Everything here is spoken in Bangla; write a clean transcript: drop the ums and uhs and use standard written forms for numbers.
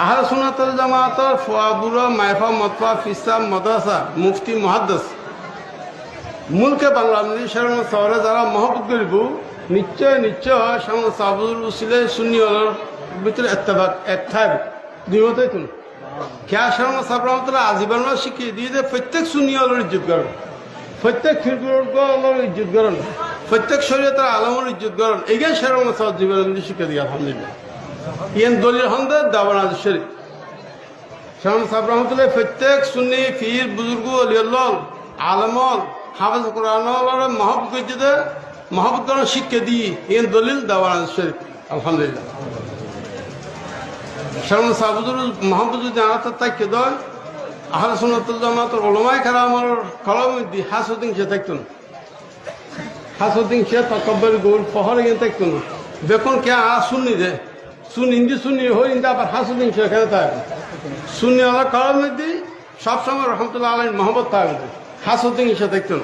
আহলে সুন্নাত ওয়াল জামাতের ফুয়াদুরা মাইফা মতফা ফিসা মাদ্রাসা মুফতি মুহাদ্দিস মুলকে বাংলা শরণ শহরে যারা মহব্বত করিব নিশ্চয় নিশ্চয় সামনে সাবুল উসিলে সুন্নি হলের ভিতরে এত্তেফাক এক থাকবে দুইমতেই তুমি খেয়া শরণ সাবরামতরা আজীবন শিখিয়ে দিয়ে যে প্রত্যেক সুন্নি হলের ইজ্জত করেন, প্রত্যেক খিরগুলোর ইজ্জত করেন, প্রত্যেক শরীয়তের আলমের ইজ্জত করেন। এগিয়ে শরণ সাহ জীবন শিখে দিয়ে আলহামদুলিল্লাহ ইয়ান দলিল হন্দে দাওয়ানাজ শরীফ শরণ সাবরামতুল্লাহ প্রত্যেক সুন্নি ফির বুজুর্গ অলিউল্লাহ আলমল হাফেজ কোরআন মহব্বত করতে মহব্বত করার শিক্ষা দিয়ে ইয়ান দলিল দাওয়ানাজ শরীফ আলহামদুলিল্লাহ শরণ সাবুদুল মহব্বত যদি আনাতে তাকে দেয় আহলে সুন্নাত ওয়াল জামাতের উলামায়ে কেরামের কলমের দি হাসুদ্দিন সে থাকতেন, হাসুদ্দিন সে তকব্বর গোল ফহর গিয়ে থাকতেন বেকন কে শুননি যে শুন হিন্দি শুনি হই হিন্দি আবার হাসুদ্দিন সে এখানে থাকবে শুনি আল্লাহ কলমের দি সবসময় রহমতুল্লাহ আলাইহির মহব্বত থাকবে হাসুদ্দিন সে থাকতেন।